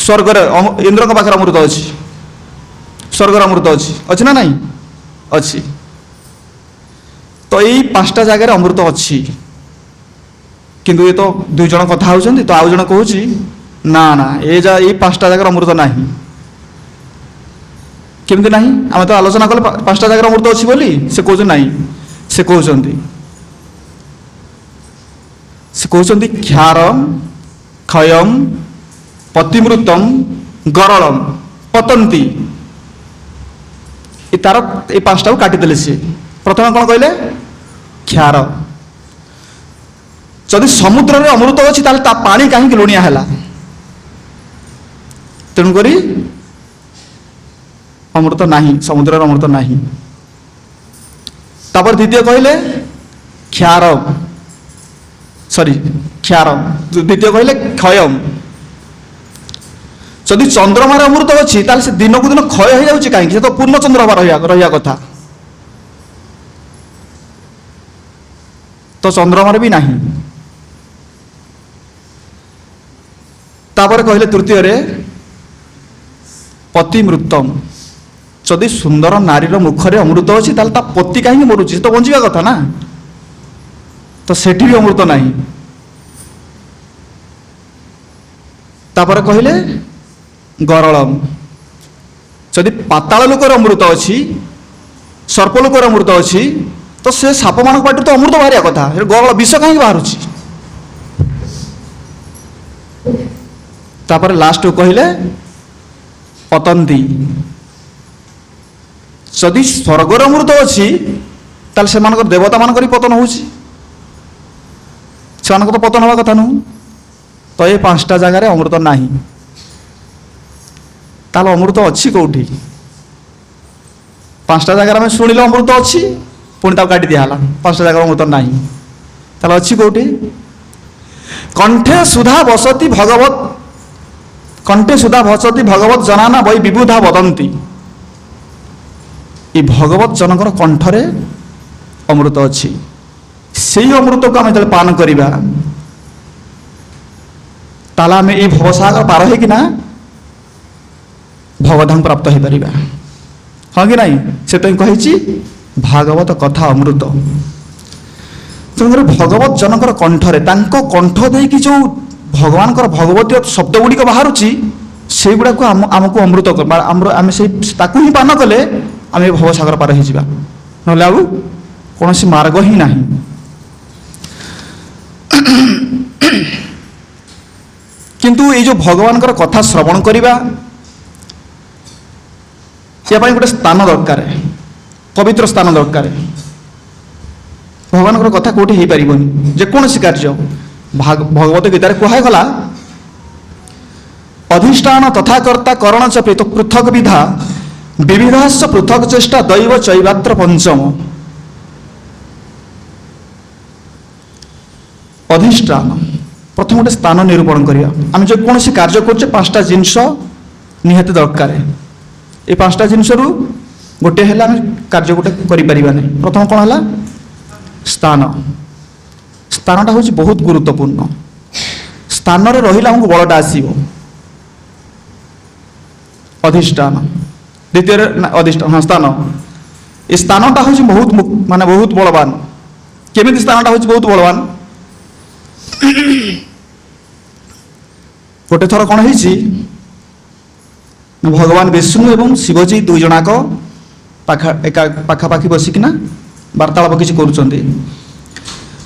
स्वर्ग इंद्र का पाखे अमृत अच्छी स्वर्ग अमृत अच्छी ना नहीं अच्छी तो यही 5टा जगह अमृत अच्छी किंतु ये तो 2 जन कथा होउछन्ती तो आउ जन कहूची ना ना ये 5टा जगह अमृत नहीं केमती नहीं आम तो आलोचना कले 5टा जगह अमृत अच्छी बोली से कहते नहीं से कहते क्षारम क्षयम पतिमृतम गरलम पतंती तार ये 5टा को काटिदेले सी प्रथम कौन कहले क्षार जदि समुद्र रे अमृत अच्छी ता पानी कहीं लुणिया है तेणुक अमृत नहीं समुद्र अमृत नहीं तापर द्वितीय कहले क्षार सॉरी क्षार द्वितीय कहले क्षयम जदि चंद्रमार अमृत अच्छी से दिन को दिन क्षय हो जाए कहीं तो पूर्ण चंद्रमा रहा कथा तो चंद्रमार भी नहीं तापर कहले तृतीय रे पतिमृतम जदि सुंदर नारीर मुखरे अमृत अच्छी ता पति कहीं मरुची तो बंचा कथा ना तो सेठी भी अमृत नहीं तापर कहले गरलम जदि पाताल लोकर अमृत अच्छी सर्प लोकर अमृत अच्छी तो से साप मान पाटी तो अमृत बाहर कथा गरल विष कहीं बाहर तापर लास्ट कहले पतंती जदि स्वर्गर अमृत अच्छी ताल से देवता मान पतन हो तो पतन हवा कथा नुह तो ये 5टा जगार अमृत नहीं ताल अमृत अच्छी कौटी 5टा जगार आम शुणिले अमृत अच्छी पुणी ताक काटी दिया 5टा जगार अमृत नहीं ताल अच्छी कौटी कंठे सुधा बसती भगवत जनाना वै विबुधा वदंती ये भगवत जनकर कंठरे अमृत अच्छी से अमृत को आम जो पान करवा ताला आम ये भवसागर पार है कि ना भगवधाम प्राप्त हो पार हाँ कि नहीं से कही भागवत कथा अमृत तेणुकर भगवत जनकर कंठरे कंठ देकी जो भगवान भगवती शब्द गुड़िक बाहर से गुड़ा को आमको अमृत आम से ही पान कले आम भवसागर पार हो ना कौन मार्ग ही नहीं किंतु ये जो भगवान कथा श्रवण करवा या गोटे स्थान दरकार पवित्र स्थान दरकार भगवान कथा कौटी हो पार जेकोसी कार्य भगवत गीतार कहगला अधिष्ठान तथाकर्ता करण च पृथक विधा विविधाश्च पृथक चेष्टा दैव चैवात्र पंचम अधिष्ठान प्रथम गोटे स्थान निरूपण करिया आम जो कौन कार्य कर 5टा जिनस निहाती दरकार ये 5टा जिनस रु गोटे है कार्य गोटे करें प्रथम कौन है स्थान स्थानटा हूँ बहुत गुरुत्वपूर्ण स्थान रही आमको बलटा आसो अधिष्ठान द्वितीय अधिष्ठान हाँ स्थान ये स्थानटा हूँ बहुत माने बहुत बलवान केमी स्थानटा हूँ बहुत बलवान गोटे थर कौन है भगवान विष्णु एवं शिवजी 2 जनाक पाखापाखि बसिकिना वार्तालाप किसी करुँच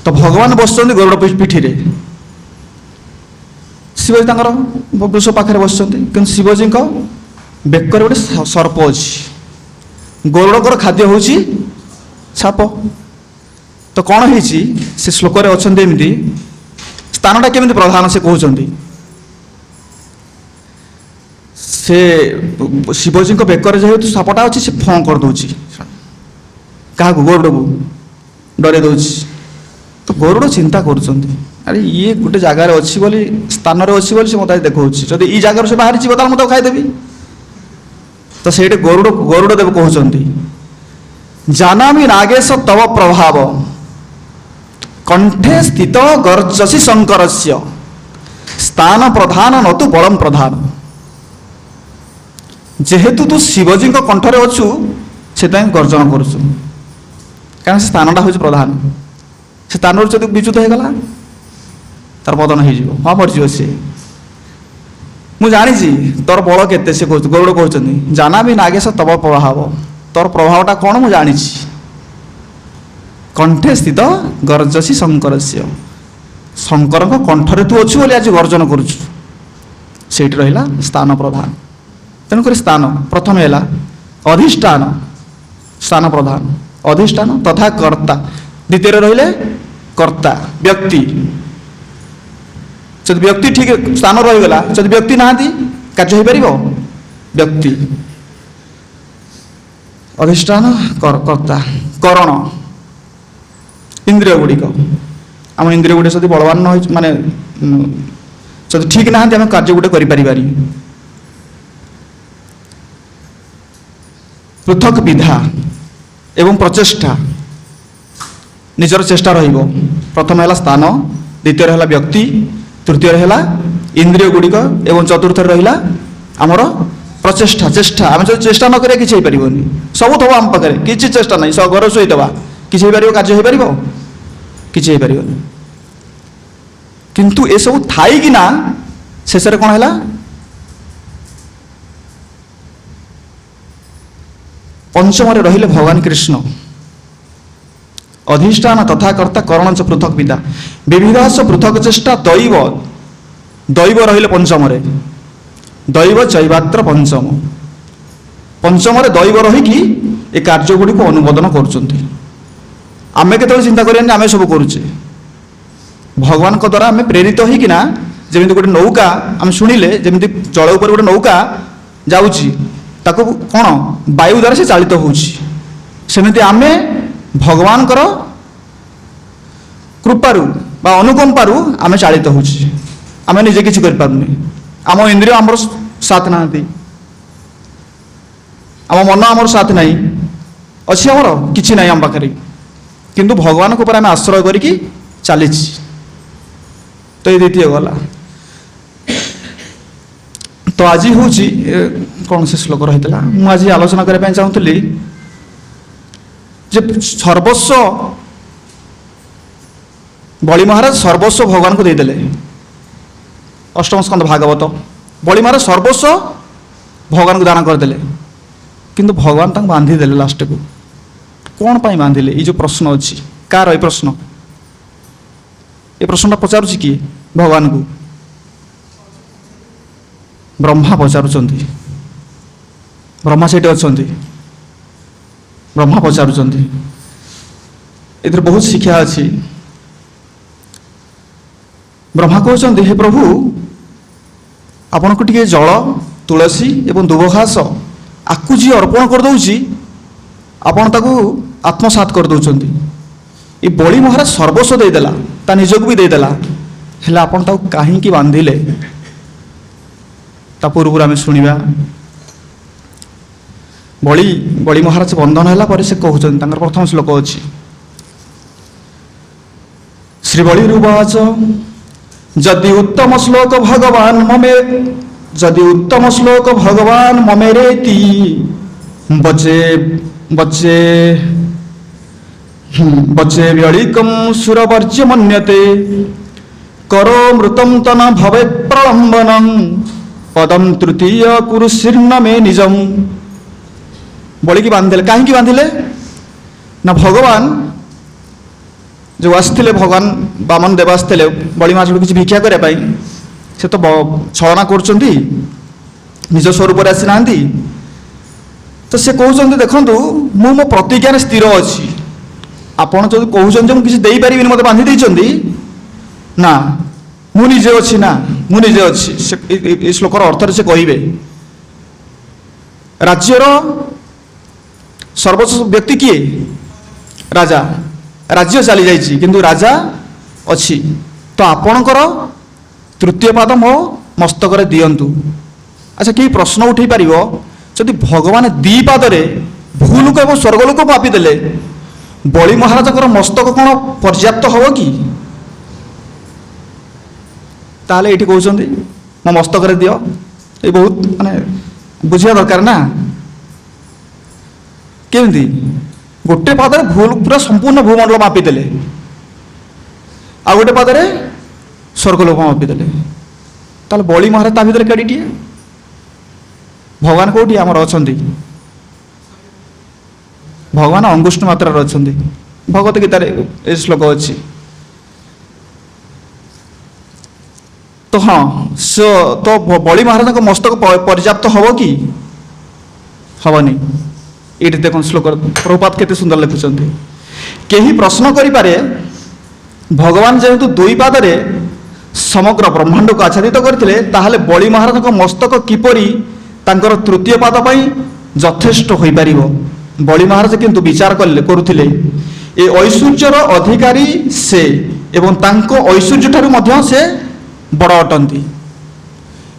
तो भगवान बस गरुड़ पिठी रे शिवजी वृष पाखे बस कि शिवजी बेकर गोटे सर्प अच्छी गरुड़ खाद्य हूँ साप तो कौन है से श्लोक अच्छा एमती स्थानटा केमी प्रधान से कहते से शिवजी बेकर जेहेतु सापटा अच्छी से फं कर दूची क्या गरुड़ को डर दौर तो गरुड़ चिंता कर ये गोटे जगार अच्छी बोली स्थान अच्छी बोली से मत देखा जब ये जगार से बाहरी तो मुझे खाईदेवी तो से गरुड़ देव कहते जानामि नागेश तव प्रभाव कंठे स्थित गर्जसी शंकर स्थान प्रधान न तो बलम प्रधान ଯେହେତୁ ତୁ ଶିବଜୀଙ୍କ କଣ୍ଠରେ ଅଛୁ ସେଥିପାଇଁ ଗର୍ଜନ କରୁଛୁ, କାରଣ ସେ ସ୍ଥାନଟା ହେଉଛି ପ୍ରଧାନ। ସେ ସ୍ଥାନରୁ ଯଦି ବିଚ୍ୟୁତ ହେଇଗଲା ତାର ପତନ ହେଇଯିବ, ହଁ ମରିଯିବ ସିଏ। ମୁଁ ଜାଣିଛି ତୋର ବଳ କେତେ, ସେ କହୁଛି, ଗରୁଡ଼ କହୁଛନ୍ତି ଜାନାମି ନାଗେଶ ତବ ପ୍ରଭାବ, ତୋର ପ୍ରଭାବଟା କ'ଣ ମୁଁ ଜାଣିଛି। କଣ୍ଠେ ସ୍ଥିତ ଗର୍ଜସି ଶଙ୍କରସ୍ୟ, ଶଙ୍କରଙ୍କ କଣ୍ଠରେ ତୁ ଅଛୁ ବୋଲି ଆଜି ଗର୍ଜନ କରୁଛୁ। ସେଇଠି ରହିଲା ସ୍ଥାନ ପ୍ରଧାନ। ତେଣୁକରି ସ୍ଥାନ ପ୍ରଥମେ ହେଲା ଅଧିଷ୍ଠାନ, ସ୍ଥାନ ପ୍ରଧାନ ଅଧିଷ୍ଠାନ ତଥା କର୍ତ୍ତା। ଦ୍ୱିତୀୟରେ ରହିଲେ କର୍ତ୍ତା ବ୍ୟକ୍ତି। ଯଦି ବ୍ୟକ୍ତି ଠିକ ସ୍ଥାନ ରହିଗଲା, ଯଦି ବ୍ୟକ୍ତି ନାହାନ୍ତି କାର୍ଯ୍ୟ ହେଇପାରିବ? ବ୍ୟକ୍ତି ଅଧିଷ୍ଠାନ କର୍ତ୍ତା। କରଣ ଇନ୍ଦ୍ରିୟ ଗୁଡ଼ିକ, ଆମ ଇନ୍ଦ୍ରିୟ ଗୁଡ଼ିକ ଯଦି ବଳବାନ ନ ହୋଇଛି, ମାନେ ଯଦି ଠିକ ନାହାନ୍ତି ଆମେ କାର୍ଯ୍ୟ ଗୋଟେ କରିପାରିବାନି। ପୃଥକ ବିଧା ଏବଂ ପ୍ରଚେଷ୍ଟା, ନିଜର ଚେଷ୍ଟା ରହିବ। ପ୍ରଥମ ହେଲା ସ୍ଥାନ, ଦ୍ୱିତୀୟରେ ହେଲା ବ୍ୟକ୍ତି, ତୃତୀୟରେ ହେଲା ଇନ୍ଦ୍ରିୟ ଗୁଡ଼ିକ ଏବଂ ଚତୁର୍ଥରେ ରହିଲା ଆମର ପ୍ରଚେଷ୍ଟା। ଚେଷ୍ଟା, ଆମେ ଯଦି ଚେଷ୍ଟା ନ କରିବା କିଛି ହେଇପାରିବନି। ସବୁ ଥବ ଆମ ପାଖରେ, କିଛି ଚେଷ୍ଟା ନାହିଁ, ଘରେ ଶୋଇଦେବା, କିଛି ହେଇପାରିବ? କାର୍ଯ୍ୟ ହେଇପାରିବ? କିଛି ହେଇପାରିବନି। କିନ୍ତୁ ଏସବୁ ଥାଇକିନା ଶେଷରେ କ'ଣ ହେଲା? ପଞ୍ଚମରେ ରହିଲେ ଭଗବାନ କୃଷ୍ଣ। ଅଧିଷ୍ଠାନ ତଥା କର୍ତ୍ତା କରଣଞ୍ଚ ପୃଥକ ବିଦ୍ୟା ବିବିଧାସ ପୃଥକ ଚେଷ୍ଟା ଦୈବ, ଦୈବ ରହିଲେ ପଞ୍ଚମରେ, ଦୈବ ଚୈବାତ୍ର ପଞ୍ଚମ। ପଞ୍ଚମରେ ଦୈବ ରହିକି ଏ କାର୍ଯ୍ୟ ଗୁଡ଼ିକୁ ଅନୁମୋଦନ କରୁଛନ୍ତି। ଆମେ କେତେବେଳେ ଚିନ୍ତା କରିବାନି ଆମେ ସବୁ କରୁଛେ, ଭଗବାନଙ୍କ ଦ୍ୱାରା ଆମେ ପ୍ରେରିତ ହେଇକିନା, ଯେମିତି ଗୋଟେ ନୌକା ଆମେ ଶୁଣିଲେ ଯେମିତି ଜଳ ଉପରେ ଗୋଟେ ନୌକା ଯାଉଛି, ତାକୁ କ'ଣ ବାୟୁ ଦ୍ୱାରା ସେ ଚାଳିତ ହେଉଛି, ସେମିତି ଆମେ ଭଗବାନଙ୍କର କୃପାରୁ ବା ଅନୁକମ୍ପାରୁ ଆମେ ଚାଳିତ ହେଉଛି। ଆମେ ନିଜେ କିଛି କରିପାରୁନି, ଆମ ଇନ୍ଦ୍ରିୟ ଆମର ସାଥ ନାହାନ୍ତି, ଆମ ମନ ଆମର ସାଥ ନାହିଁ, ଅଛି ଆମର କିଛି ନାହିଁ ଆମ ପାଖରେ, କିନ୍ତୁ ଭଗବାନଙ୍କ ଉପରେ ଆମେ ଆଶ୍ରୟ କରିକି ଚାଲିଛି। ତ ଏ ଦ୍ୱିତୀୟ ଗଲା। ତ ଆଜି ହେଉଛି କ'ଣ ସେ ଶ୍ଲୋକ ରହିଥିଲା, ମୁଁ ଆଜି ଆଲୋଚନା କରିବା ପାଇଁ ଚାହୁଁଥିଲି ଯେ ସର୍ବସ୍ୱ ବଳି ମହାରାଜ ସର୍ବସ୍ୱ ଭଗବାନଙ୍କୁ ଦେଇଦେଲେ। ଅଷ୍ଟମ ସ୍କନ୍ଦ ଭାଗବତ, ବଳି ମହାରାଜ ସର୍ବସ୍ୱ ଭଗବାନଙ୍କୁ ଦାନ କରିଦେଲେ, କିନ୍ତୁ ଭଗବାନ ତାଙ୍କୁ ବାନ୍ଧିଦେଲେ ଲାଷ୍ଟକୁ। କ'ଣ ପାଇଁ ବାନ୍ଧିଲେ? ଏଇ ଯେଉଁ ପ୍ରଶ୍ନ ଅଛି, କାହାର ଏ ପ୍ରଶ୍ନ? ଏ ପ୍ରଶ୍ନଟା ପଚାରୁଛି କିଏ ଭଗବାନଙ୍କୁ? ବ୍ରହ୍ମା ପଚାରୁଛନ୍ତି। ବ୍ରହ୍ମା ସେଇଠି ଅଛନ୍ତି, ବ୍ରହ୍ମା ପଚାରୁଛନ୍ତି। ଏଥିରେ ବହୁତ ଶିକ୍ଷା ଅଛି। ବ୍ରହ୍ମା କହୁଛନ୍ତି, ହେ ପ୍ରଭୁ, ଆପଣଙ୍କୁ ଟିକେ ଜଳ, ତୁଳସୀ ଏବଂ ଦୁବଘାସ ଆକୁ ଯିଏ ଅର୍ପଣ କରିଦେଉଛି ଆପଣ ତାକୁ ଆତ୍ମସାତ କରିଦେଉଛନ୍ତି। ଏ ବଳି ମହାରାଜ ସର୍ବସ୍ୱ ଦେଇଦେଲା, ତା ନିଜକୁ ବି ଦେଇଦେଲା, ହେଲେ ଆପଣ ତାକୁ କାହିଁକି ବାନ୍ଧିଲେ? ତା ପୂର୍ବରୁ ଆମେ ଶୁଣିବା। ବଳି ମହାରାଜ ବନ୍ଧନ ହେଲା ପରେ ସେ କହୁଛନ୍ତି, ତାଙ୍କର ପ୍ରଥମ ଶ୍ଲୋକ ଅଛି, ଶ୍ରୀ ବଳିରୁବାଚ ଯଦି ଉତ୍ତମ ଶ୍ଲୋକ ଭଗବାନ ମମେ, ଯଦି ଉତ୍ତମ ଶ୍ଲୋକ ଭଗବାନ ମମେରେତି ବଚେ ବଚେ ବଚେ ବ୍ୟଳିକಂ ସୁରବର୍ଜ୍ୟ ମନ୍ୟତେ କରୋ ମୃତಂ ତନ ଭବେ ପ୍ରଳମ୍ବନଂ ପଦಂ ତୃତୀୟ କୁରୁ ଶୀର୍ଣ୍ଣ ମେ ନିଜಂ। ବଳିକି ବାନ୍ଧିଲେ, କାହିଁକି ବାନ୍ଧିଲେ ନା ଭଗବାନ ଯେଉଁ ଆସିଥିଲେ, ଭଗବାନ ବାମନ ଦେବ ଆସିଥିଲେ ବଳି ମହାରାଜକୁ କିଛି ଭିକ୍ଷା କରିବା ପାଇଁ, ସେ ତ ଛଳନା କରୁଛନ୍ତି, ନିଜ ସ୍ୱରୂପରେ ଆସିନାହାନ୍ତି। ତ ସେ କହୁଛନ୍ତି, ଦେଖନ୍ତୁ ମୁଁ ମୋ ପ୍ରତିଜ୍ଞାରେ ସ୍ଥିର ଅଛି, ଆପଣ ଯଦି କହୁଛନ୍ତି ଯେ ମୁଁ କିଛି ଦେଇପାରିବିନି, ମୋତେ ବାନ୍ଧି ଦେଇଛନ୍ତି, ନା ମୁଁ ନିଜେ ଅଛି, ନା ମୁଁ ନିଜେ ଅଛି। ସେ ଏ ଶ୍ଲୋକର ଅର୍ଥରେ ସେ କହିବେ, ରାଜ୍ୟର ସର୍ବୋଚ୍ଚ ବ୍ୟକ୍ତି କିଏ? ରାଜା। ରାଜ୍ୟ ଚାଲିଯାଇଛି କିନ୍ତୁ ରାଜା ଅଛି, ତ ଆପଣଙ୍କର ତୃତୀୟ ପାଦ ମୋ ମସ୍ତକରେ ଦିଅନ୍ତୁ। ଆଚ୍ଛା, କେହି ପ୍ରଶ୍ନ ଉଠେଇ ପାରିବ, ଯଦି ଭଗବାନ ଦି ପାଦରେ ଭୂଲୋକ ଏବଂ ସ୍ୱର୍ଗଲୋକ ମାପିଦେଲେ, ବଳି ମହାରାଜଙ୍କର ମସ୍ତକ କ'ଣ ପର୍ଯ୍ୟାପ୍ତ ହେବ କି? ତାହେଲେ ଏଇଠି କହୁଛନ୍ତି ମୋ ମସ୍ତକରେ ଦିଅ। ଏ ବହୁତ ମାନେ ବୁଝିବା ଦରକାର ନା। କେମିତି ଗୋଟେ ପାଦରେ ଭୁଲ ପୁରା ସମ୍ପୂର୍ଣ୍ଣ ଭୂମଣ୍ଡଳ ମାପିଦେଲେ, ଆଉ ଗୋଟେ ପାଦରେ ସ୍ୱର୍ଗଲୋକ ମାପିଦେଲେ, ତାହେଲେ ବଳି ମହାରାଜ ତା ଭିତରେ କେଡ଼ିଟିଏ? ଭଗବାନ କୋଉଠି ଆମର ଅଛନ୍ତି? ଭଗବାନ ଅଙ୍ଗୁଷ୍ଠ ମାତ୍ରାରେ ଅଛନ୍ତି। ଭଗବତ ଗୀତାରେ ଏ ଶ୍ଲୋକ ଅଛି। ତ ହଁ, ତ ବଳି ମହାରାଜଙ୍କ ମସ୍ତକ ପର୍ଯ୍ୟାପ୍ତ ହବ କି? ହବନି। ଏଇଠି ଦେଖନ୍ତୁ ଶ୍ଲୋକ ପ୍ରଭୁପାଦ କେତେ ସୁନ୍ଦର ଲେଖୁଛନ୍ତି। କେହି ପ୍ରଶ୍ନ କରିପାରେ, ଭଗବାନ ଯେହେତୁ ଦୁଇ ପାଦରେ ସମଗ୍ର ବ୍ରହ୍ମାଣ୍ଡକୁ ଆଚ୍ଛାଦିତ କରିଥିଲେ, ତାହେଲେ ବଳି ମହାରାଜଙ୍କ ମସ୍ତକ କିପରି ତାଙ୍କର ତୃତୀୟ ପାଦ ପାଇଁ ଯଥେଷ୍ଟ ହୋଇପାରିବ? ବଳି ମହାରାଜ କିନ୍ତୁ ବିଚାର କରୁଥିଲେ, ଏ ଐଶ୍ୱର୍ଯ୍ୟର ଅଧିକାରୀ ସେ ଏବଂ ତାଙ୍କ ଐଶ୍ୱର୍ଯ୍ୟ ଠାରୁ ମଧ୍ୟ ସେ ବଡ଼ ଅଟନ୍ତି।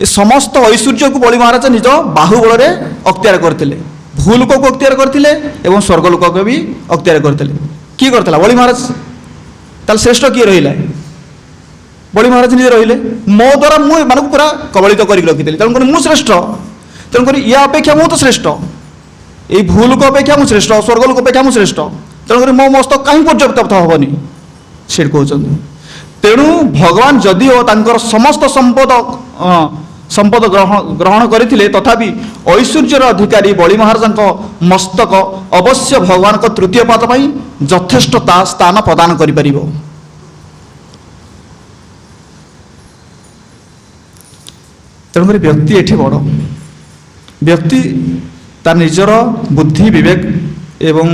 ଏ ସମସ୍ତ ଐଶ୍ୱର୍ଯ୍ୟକୁ ବଳି ମହାରାଜ ନିଜ ବାହୁବଳରେ ଅକ୍ତିଆର କରିଥିଲେ। ଭୂଲୋକକୁ ଅକ୍ତିଆର କରିଥିଲେ ଏବଂ ସ୍ୱର୍ଗଲୋକକୁ ବି ଅକ୍ତିଆର କରିଥିଲେ। କିଏ କରିଥିଲା? ବଳି ମହାରାଜ। ତାହେଲେ ଶ୍ରେଷ୍ଠ କିଏ ରହିଲା? ବଳି ମହାରାଜ ନିଜେ ରହିଲେ। ମୋ ଦ୍ୱାରା ମୁଁ ଏମାନଙ୍କୁ ପୁରା କବଳିତ କରିକି ରଖିଥିଲି, ତେଣୁକରି ମୁଁ ଶ୍ରେଷ୍ଠ। ତେଣୁକରି ୟା ଅପେକ୍ଷା ମୁଁ ତ ଶ୍ରେଷ୍ଠ, ଏଇ ଭୂଲୋକ ଅପେକ୍ଷା ମୁଁ ଶ୍ରେଷ୍ଠ, ସ୍ୱର୍ଗଲୋକ ଅପେକ୍ଷା ମୁଁ ଶ୍ରେଷ୍ଠ। ତେଣୁକରି ମୋ ମସ୍ତକ କାହିଁ ପର୍ଯ୍ୟାପ୍ତ ହେବନି? ସେଠି କହୁଛନ୍ତି। ତେଣୁ ଭଗବାନ ଯଦିଓ ତାଙ୍କର ସମସ୍ତ ସମ୍ପଦ ଗ୍ରହଣ କରିଥିଲେ, ତଥାପି ଐଶ୍ୱର୍ଯ୍ୟର ଅଧିକାରୀ ବଳି ମହାରାଜଙ୍କ ମସ୍ତକ ଅବଶ୍ୟ ଭଗବାନଙ୍କ ତୃତୀୟ ପାଦ ପାଇଁ ଯଥେଷ୍ଟ ସ୍ଥାନ ପ୍ରଦାନ କରିପାରିବ। ତେଣୁକରି ବ୍ୟକ୍ତି ଏଠି ବଡ଼। ବ୍ୟକ୍ତି ତାର ନିଜର ବୁଦ୍ଧି ବିବେକ ଏବଂ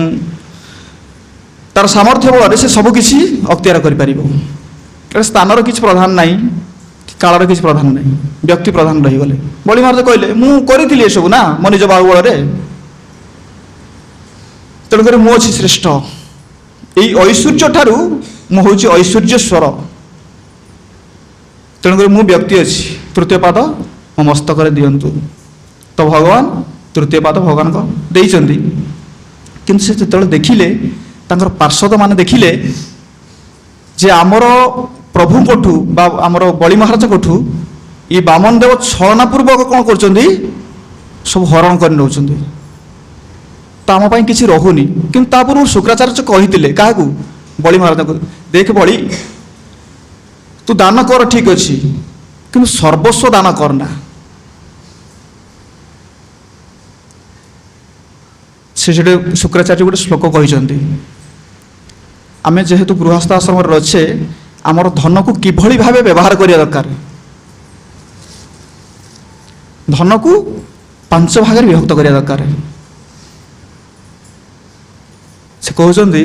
ତାର ସାମର୍ଥ୍ୟ ବଳରେ ସେ ସବୁକିଛି ଅକ୍ତିଆର କରିପାରିବ। ସ୍ଥାନର କିଛି ପ୍ରଧାନ ନାହିଁ, କାଳର କିଛି ପ୍ରଧାନ ନାହିଁ, ବ୍ୟକ୍ତି ପ୍ରଧାନ ରହିଗଲେ। ବଳି ମହାରାଜ କହିଲେ, ମୁଁ କରିଥିଲି ଏସବୁ ନା ମୋ ନିଜ ବାହୁବଳରେ, ତେଣୁକରି ମୁଁ ଅଛି ଶ୍ରେଷ୍ଠ। ଏଇ ଐଶ୍ୱର୍ଯ୍ୟ ଠାରୁ ମୁଁ ହେଉଛି ଐଶ୍ୱର୍ଯ୍ୟେଶ୍ୱର। ତେଣୁକରି ମୁଁ ବ୍ୟକ୍ତି ଅଛି, ତୃତୀୟ ପାଦ ମୋ ମସ୍ତକରେ ଦିଅନ୍ତୁ। ତ ଭଗବାନ ତୃତୀୟ ପାଦ ଭଗବାନଙ୍କ ଦେଇଛନ୍ତି। କିନ୍ତୁ ସେ ଯେତେବେଳେ ଦେଖିଲେ, ତାଙ୍କର ପାର୍ଷଦମାନେ ଦେଖିଲେ ଯେ ଆମର ପ୍ରଭୁଙ୍କଠୁ ବା ଆମର ବଳି ମହାରାଜଙ୍କଠୁ ଏ ବାମନ ଦେବ ଛଳନାପୂର୍ବକ କ'ଣ କରୁଛନ୍ତି? ସବୁ ହରଣ କରି ନେଉଛନ୍ତି। ତ ଆମ ପାଇଁ କିଛି ରହୁନି। କିନ୍ତୁ ତା ପୂର୍ବରୁ ଶୁକ୍ରାଚାର୍ଯ୍ୟ କହିଥିଲେ କାହାକୁ? ବଳି ମହାରାଜଙ୍କୁ, ଦେଖ ବଳି, ତୁ ଦାନ କର ଠିକ ଅଛି, କିନ୍ତୁ ସର୍ବସ୍ୱ ଦାନ କରନା। ସେ ସେଠି ଶୁକ୍ରାଚାର୍ଯ୍ୟ ଗୋଟେ ଶ୍ଲୋକ କହିଛନ୍ତି, ଆମେ ଯେହେତୁ ଗୃହସ୍ଥ ଆଶ୍ରମରେ ଅଛେ, ଆମର ଧନକୁ କିଭଳି ଭାବେ ବ୍ୟବହାର କରିବା ଦରକାର। ଧନକୁ 5 ଭାଗରେ ବିଭକ୍ତ କରିବା ଦରକାର। ସେ କହୁଛନ୍ତି,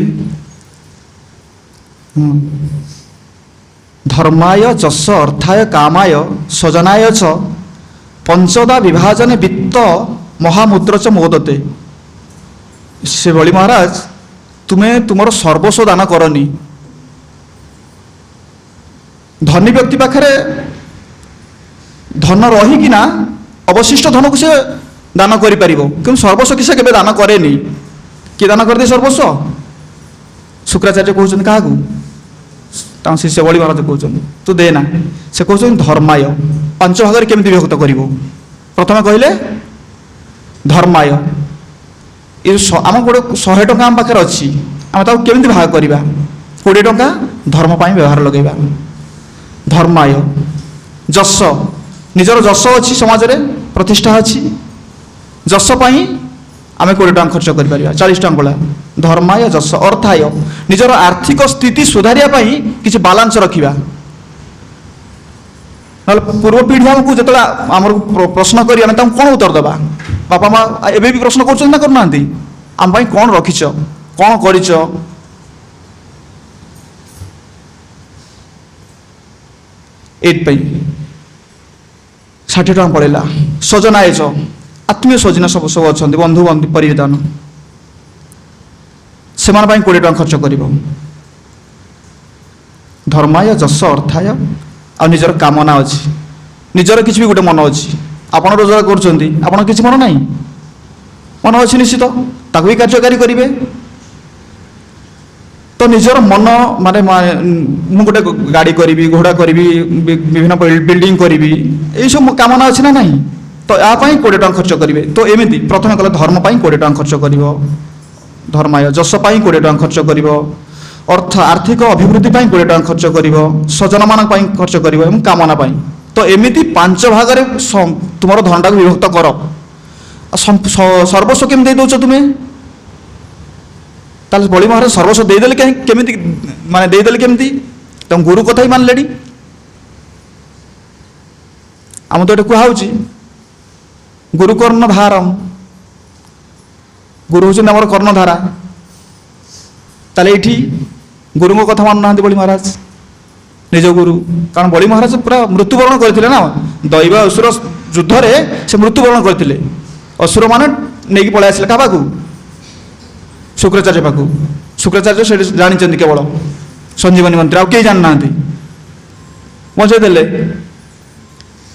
ଧର୍ମାୟ ଯଶ ଅର୍ଥାୟ କାମାୟ ସ୍ୱଜନାୟ च ପଞ୍ଚଦା ବିଭାଜନେ ବିତ୍ତ ମହାମୂତ୍ର च ମୋଦତେ। ସେ ବଳି ମହାରାଜ, ତୁମେ ତୁମର ସର୍ବସ୍ୱ ଦାନ କରନି। ଧନୀ ବ୍ୟକ୍ତି ପାଖରେ ଧନ ରହିକିନା ଅବଶିଷ୍ଟ ଧନକୁ ସେ ଦାନ କରିପାରିବ, କିନ୍ତୁ ସର୍ବସ୍ୱ କି ସେ କେବେ ଦାନ କରେନି। କିଏ ଦାନ କରିଦିଏ ସର୍ବସ୍ୱ? ଶୁକ୍ରାଚାର୍ଯ୍ୟ କହୁଛନ୍ତି କାହାକୁ? ତାଙ୍କ ଶିଷ୍ୟ ବଳି ମହାରାଜ କହୁଛନ୍ତି, ତୁ ଦେ ନା। ସେ କହୁଛନ୍ତି ଧର୍ମାୟ। 5 ଭାଗରେ କେମିତି ବିଭକ୍ତ କରିବ? ପ୍ରଥମେ କହିଲେ ଧର୍ମାୟ। ଏ ଆମ ଗୋଟେ 100 ଟଙ୍କା ଆମ ପାଖରେ ଅଛି, ଆମେ ତାକୁ କେମିତି ଭାଗ କରିବା? 20 ଟଙ୍କା ଧର୍ମ ପାଇଁ ବ୍ୟବହାର ଲଗେଇବା। ଧର୍ମାୟ। ଯଶ, ନିଜର ଯଶ ଅଛି, ସମାଜରେ ପ୍ରତିଷ୍ଠା ଅଛି, ଯଶ ପାଇଁ ଆମେ 20 ଟଙ୍କା ଖର୍ଚ୍ଚ କରିପାରିବା, 40 ଟଙ୍କା ଭଳିଆ। ଧର୍ମାୟ ଯଶ ଅର୍ଥାୟ, ନିଜର ଆର୍ଥିକ ସ୍ଥିତି ସୁଧାରିବା ପାଇଁ କିଛି ବାଲାନ୍ସ ରଖିବା। ନହେଲେ ପୂର୍ବ ପିଢ଼ି ଆମକୁ ଯେତେବେଳେ ଆମର ପ୍ରଶ୍ନ କରି ଆମେ ତାଙ୍କୁ କ'ଣ ଉତ୍ତର ଦେବା? ବାପା ମା ଏବେ ବି ପ୍ରଶ୍ନ କରୁଛନ୍ତି ନା କରୁନାହାନ୍ତି? ଆମ ପାଇଁ କ'ଣ ରଖିଛ, କ'ଣ କରିଛ? ଏଇଥିପାଇଁ 60 ଟଙ୍କା ପଳେଇଲା। ସ୍ୱଜନାୟଚ, ଆତ୍ମୀୟ ସ୍ୱଜନ ସବୁ ଅଛନ୍ତି, ବନ୍ଧୁ ପରିଜନ, ସେମାନଙ୍କ ପାଇଁ 20 ଟଙ୍କା ଖର୍ଚ୍ଚ କରିବ। ଧର୍ମାୟ ଯଶ ଅର୍ଥାୟ। ଆଉ ନିଜର କାମନା ଅଛି, ନିଜର କିଛି ବି ଗୋଟେ ମନ ଅଛି। ଆପଣ ରୋଜଗାର କରୁଛନ୍ତି, ଆପଣ କିଛି ମନ ନାହିଁ? ମନ ଅଛି ନିଶ୍ଚିତ, ତାକୁ ବି କାର୍ଯ୍ୟକାରୀ କରିବେ। ତ ନିଜର ମନ ମାନେ ମୁଁ ଗୋଟେ ଗାଡ଼ି କରିବି, ଘୋଡ଼ା କରିବି, ବିଭିନ୍ନ ବିଲ୍ଡିଂ କରିବି, ଏଇସବୁ କାମନା ଅଛି ନା ନାହିଁ? तो या 20 टଙ୍କା खर्च करेंगे। तो एमती प्रथम कले धर्म 20 टଙ୍କା खर्च कर, धर्माय जश 20 टଙ୍କା खर्च कर, अर्थ आर्थिक अभिवृद्धि 20 टଙ୍କା खर्च कर, सजन मान खर्च कर, कामना। तो एमती 5 भाग तुम धनटा को विभक्त कर। सर्वस्व केम दौच तुम्हें ताले बड़ी महाराज सर्वस्व देदेले केमिति माने देदेले केमिति तुम गुरु कथा ही मानले आम तो ये कहुच्छी गुरु कर्णधारम गुरु हूँ आम कर्णधारा ताले ये गुरु कथा मानुना बड़ी महाराज निज गुरु कारण बड़ी महाराज पूरा मृत्युवरण करते ना दैव असुर युद्ध से मृत्युवरण करते असुर माने नहीं पलि आसिले क्या पाखु शुक्राचार्य पाखु शुक्राचार्य से जानी केवल संजीवनी मंत्री आउ कई जान ना बचेदेले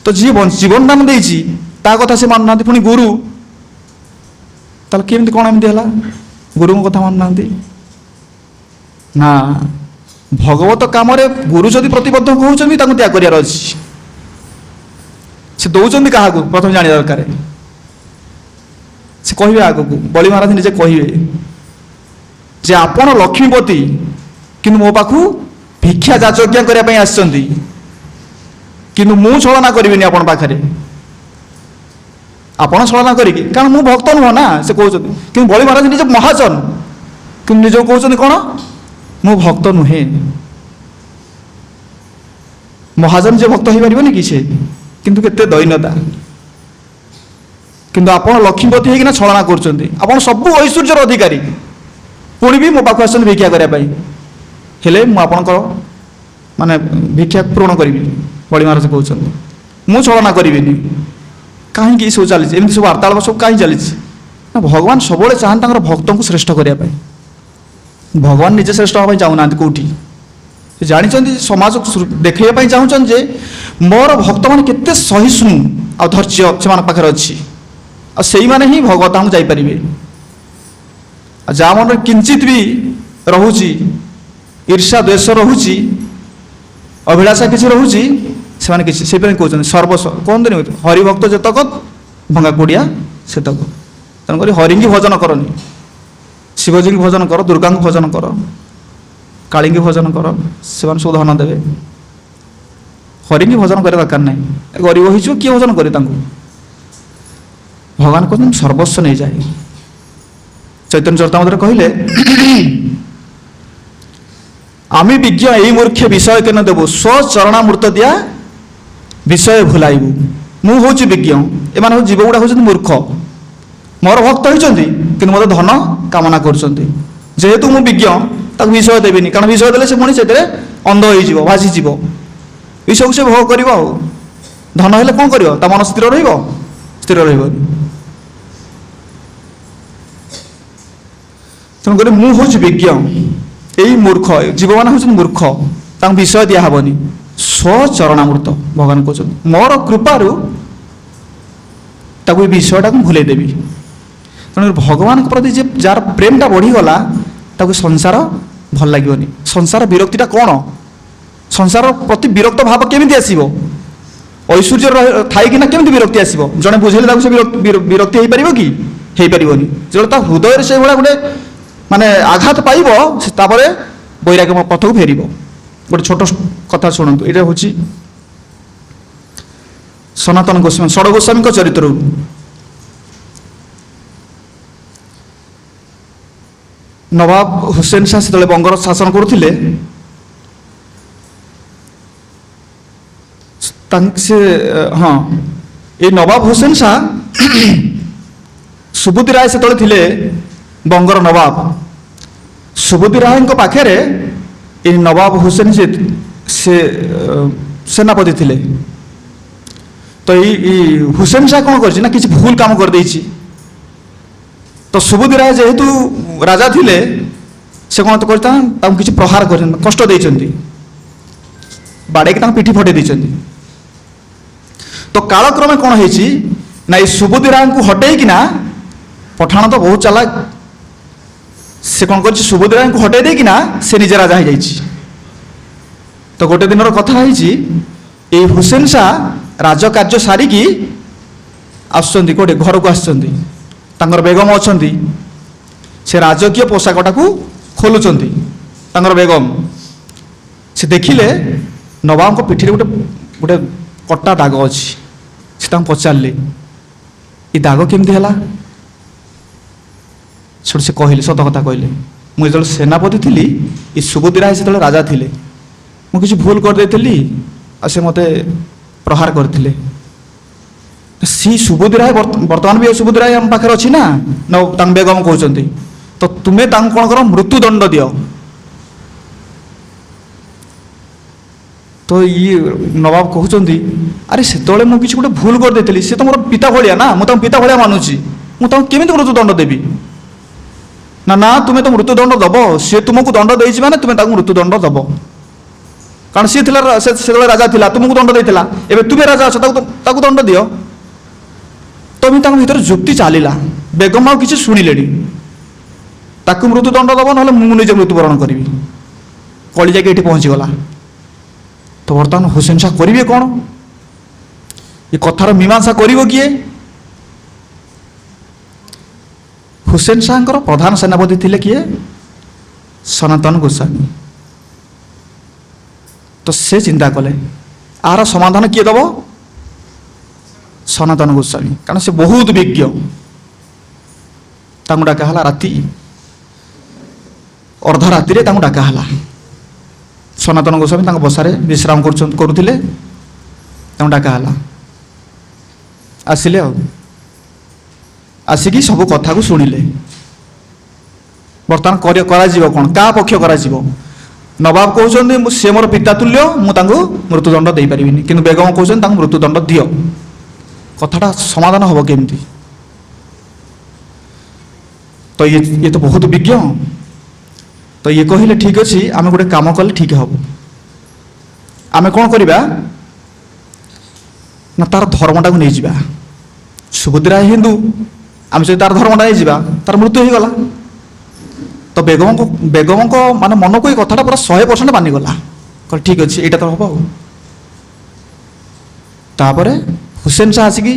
तो जी जीवन दान देती कथा से मानु ना पुणी गुरु ताल केमती कौन एमती है गुरु कथा मानु ना भगवत काम गुरु जदि प्रतिबद्ध होती त्याग करार अच्छी से दौरान क्या प्रथम जाना दरकार से कहे आग को बलि महाराज निजे कहे जे आपण लक्ष्मीपति किंतु मो पाखु भिक्षा जाचज्ञा करने आसछन्ति किंतु मु छलना करिबिनी आपण पाखरे आपण छलना करिकी कारण मु भक्त नुह ना से कहते कि बलि महाराज निज महाजन कि निज कहते कौन मु भक्त नुहे महाजन जे भक्त हो पारे कि से किंतु केते दैन्यता किंतु आपण लक्ष्मीपति होना छलना कर सब ऐश्वर्यर अधिकारी पुणी भी मो पाख आस भिक्षा करने हेले मुझे माने भिक्षा पूरण करी बड़ी महाराज कहते मु छलना करी कहीं सब चली एमती सब वार्तालाप सब कहीं चली ना भगवान सब चाहते भक्त को श्रेष्ठ करने भगवान निजे श्रेष्ठ हाँ चाहूना कौटी जानी समाज देखा चाहूँ जे मोर भक्त मान केते सहिष्णु आ धैर्य से पाखे अच्छी से ही भगवत को जापरि जहाँ मन किंचित भी रोची ईर्षा द्वेष रोची अभिलाषा किसी रोची से कहते सर्वस्व कहते हरिभक्त जेतक भंगा कोड़िया सेतक तेणुक हरि की भजन करनी शिवजी की भजन कर दुर्गा को भजन कर काली की भजन कर से सब धन देवे हरि की भजन कर दरकार ना गरीब हो किए भजन करे भगवान कहते सर्वस्व नहीं जाए चैतन्य चरितामृत कहले आमी विज्ञ यही मूर्ख विषय के न देवु स्वचरणामृत दिया विषय भूलाइबू मु हूँ विज्ञ एम जीव गुड़ा हूँ मूर्ख मोर भक्त होती कि मत धन कामना करेतु मु विज्ञ विषय देवी कारण विषय देले से पुणी से अंध हो भासीज विषय को से भोग कर धन हेल्ले कौन कर मन स्थिर स्थिर तेणुक मु हूँ विज्ञ यही मूर्ख जीव मान हूँ मूर्ख विषय दिहबनी स्वचरणामृत भगवान कहते मोर कृपारू विषयटा भूले देवी तेणु भगवान प्रति जार प्रेमटा बढ़ीगला संसार भल लगे संसार विरक्तिटा कौन संसार प्रति विरक्त भाव केमी आसो ऐश्वर्य थी केमी विरक्ति आसो जड़े बुझेले से विरक्ति हो पार कि हो पारनि जो हृदय से भाया गोटे माने आघात पाइब तापर वैराग्य पथ को फेर गोटे छोट कथा शुणु ये हूँ सनातन गोस्वामी षड गोस्वामी चरित्र नवाब हुसैन शाह से बंगर शासन करुले हाँ ये नवाब हुसैन शाह सुबुद्धि राय से थे बंगर नवाब सुबुद्धि राय पाखे ये नवाब हुसैन से सेनापति थे तो ये हुसैन शाह कौन कर किसी भूल काम कर देछि तो सुबुद्धि राय जेहेतु राजा थिले से कौन तो करता किसी प्रहार कर कष्ट देइछन्ति बाड़े पिठी फटे देइछन्ति तो कालक्रमे कौन होइछि ना ये सुबुद्धि राय को हटई कि ना पठाण तो बहुत चालाक से कौन कर सुबुद्धि राय को हटई दे कि ना से निजे राजा हो जाइछि तो गोटे दिन कथा है हुसैन शाह राजकार्य सारिकी ଆସୁଛନ୍ତି କେଉଁଠି ଘରକୁ ଆସିଛନ୍ତି, ତାଙ୍କର ବେଗମ ଅଛନ୍ତି, ସେ ରାଜକୀୟ ପୋଷାକଟାକୁ ଖୋଲୁଛନ୍ତି। ତାଙ୍କର ବେଗମ ସେ ଦେଖିଲେ ନବାବଙ୍କ ପିଠିରେ ଗୋଟେ ଗୋଟେ କଟା ଦାଗ ଅଛି। ସେ ତାଙ୍କୁ ପଚାରିଲେ ଏ ଦାଗ କେମିତି ହେଲା? ସେଠୁ ସେ କହିଲେ, ସତ କଥା କହିଲେ, ମୁଁ ଯେତେବେଳେ ସେନାପତି ଥିଲି, ଏ ସୁବୁଦ୍ରାୟ ସେତେବେଳେ ରାଜା ଥିଲେ, ମୁଁ କିଛି ଭୁଲ କରିଦେଇଥିଲି ଆଉ ସେ ମୋତେ ପ୍ରହାର କରିଥିଲେ। ସେଇ ସୁବୁଦ୍ରାୟ ବର୍ତ୍ତମାନ ବି ଏ ସୁବୁଦ୍ରାୟ ଆମ ପାଖରେ ଅଛି ନା, ତାଙ୍କ ବେଗମ କହୁଛନ୍ତି, ତ ତୁମେ ତାଙ୍କୁ କ'ଣ କର, ମୃତ୍ୟୁଦଣ୍ଡ ଦିଅ। ତ ଇଏ ନବାବ କହୁଛନ୍ତି, ଆରେ ସେତେବେଳେ ମୁଁ କିଛି ଗୋଟେ ଭୁଲ କରିଦେଇଥିଲି, ସେ ତ ମୋର ପିତା ଭଳିଆ ନା, ମୁଁ ତାଙ୍କୁ ପିତା ଭଳିଆ ମାନୁଛି, ମୁଁ ତାଙ୍କୁ କେମିତି ମୃତ୍ୟୁଦଣ୍ଡ ଦେବି? ନା ନା, ତୁମେ ତ ମୃତ୍ୟୁଦଣ୍ଡ ଦେବ, ସେ ତୁମକୁ ଦଣ୍ଡ ଦେଇଛି ମାନେ ତୁମେ ତାଙ୍କୁ ମୃତ୍ୟୁଦଣ୍ଡ ଦେବ, କାରଣ ସିଏ ଥିଲା ସେତେବେଳେ ରାଜା ଥିଲା, ତୁମକୁ ଦଣ୍ଡ ଦେଇଥିଲା, ଏବେ ତୁମେ ରାଜା ଅଛ, ତାକୁ ଦଣ୍ଡ ଦିଅ। ତମେ ତାଙ୍କ ଭିତରେ ଯୁକ୍ତି ଚାଲିଲା, ବେଗମ ଆଉ କିଛି ଶୁଣିଲେଣି, ତାକୁ ମୃତ୍ୟୁଦଣ୍ଡ ଦେବ ନହେଲେ ମୁଁ ନିଜେ ମୃତ୍ୟୁବରଣ କରିବି। କଳି ଯାଇକି ଏଠି ପହଞ୍ଚିଗଲା। ତ ବର୍ତ୍ତମାନ ହୁସେନ ଶାହ କରିବେ କ'ଣ? ଏ କଥାର ମୀମାଂସା କରିବ କିଏ? ହୁସେନ ଶାହଙ୍କର ପ୍ରଧାନ ସେନାପତି ଥିଲେ କିଏ? ସନାତନ ଗୋସ୍ୱାମୀ। ତ ସେ ଚିନ୍ତା କଲେ ଆର ସମାଧାନ କିଏ ଦେବ? ସନାତନ ଗୋସ୍ୱାମୀ, କାରଣ ସେ ବହୁତ ବିଜ୍ଞ। ତାଙ୍କୁ ଡାକା ହେଲା ଅର୍ଦ୍ଧରାତିରେ ତାଙ୍କୁ ଡାକା ହେଲା। ସନାତନ ଗୋସ୍ୱାମୀ ତାଙ୍କ ବସାରେ ବିଶ୍ରାମ କରୁଥିଲେ, ତାଙ୍କୁ ଡାକା ହେଲା। ଆସିଲେ, ଆଉ ଆସିକି ସବୁ କଥାକୁ ଶୁଣିଲେ। ବର୍ତ୍ତମାନ କରାଯିବ କ'ଣ? କାହା ପକ୍ଷ କରାଯିବ? ନବାବ କହୁଛନ୍ତି ସେ ମୋର ପିତା ତୁଲ୍ୟ, ମୁଁ ତାଙ୍କୁ ମୃତ୍ୟୁଦଣ୍ଡ ଦେଇପାରିବିନି, କିନ୍ତୁ ବେଗମ କହୁଛନ୍ତି ତାଙ୍କୁ ମୃତ୍ୟୁଦଣ୍ଡ ଦିଅ। କଥାଟା ସମାଧାନ ହେବ କେମିତି? ତ ଇଏ ତ ବହୁତ ବିଜ୍ଞ। ତ ଇଏ କହିଲେ ଠିକ୍ ଅଛି, ଆମେ ଗୋଟେ କାମ କଲେ ଠିକ୍ ହେବ। ଆମେ କ'ଣ କରିବା ନା, ତାର ଧର୍ମଟାକୁ ନେଇଯିବା। ସୁଭଦ୍ରାୟ ହିନ୍ଦୁ, ଆମେ ଯଦି ତାର ଧର୍ମଟା ନେଇଯିବା, ତାର ମୃତ୍ୟୁ ହେଇଗଲା। ତ ବେଗମଙ୍କ ମାନେ ମନକୁ ଏ କଥାଟା ପୁରା 100% ମାନିଗଲା। କହିଲେ ଠିକ୍ ଅଛି, ଏଇଟା ତ ହେବ। ଆଉ ତାପରେ ହୁସେନ ଶାହ ଆସିକି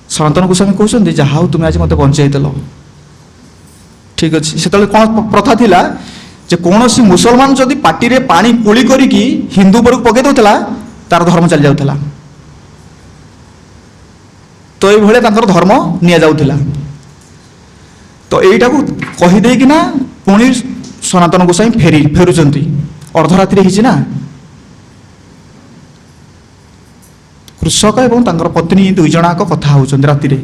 ସନାତନ ଗୋସ୍ୱାମୀ କହୁଛନ୍ତି, ଯାହା ହଉ ତୁମେ ଆଜି ମୋତେ ବଞ୍ଚେଇଦେଲ, ଠିକ୍ ଅଛି। ସେତେବେଳେ କ'ଣ ପ୍ରଥା ଥିଲା ଯେ କୌଣସି ମୁସଲମାନ ଯଦି ପାଟିରେ ପାଣି କୁଳି କରିକି ହିନ୍ଦୁ ଉପରକୁ ପକାଇ ଦେଉଥିଲା, ତାର ଧର୍ମ ଚାଲି ଯାଉଥିଲା। ତ ଏଇଭଳିଆ ତାଙ୍କର ଧର୍ମ ନିଆଯାଉଥିଲା। ତ ଏଇଟାକୁ କହିଦେଇକିନା ପୁଣି ସନାତନ ଗୋସ୍ୱାମୀ ଫେରୁଛନ୍ତି। ଅର୍ଦ୍ଧରାତ୍ରି ହେଇଛି ନା। କୃଷକ ଏବଂ ତାଙ୍କର ପତ୍ନୀ 2 ଜଣ ଯାକ କଥା ହେଉଛନ୍ତି ରାତିରେ।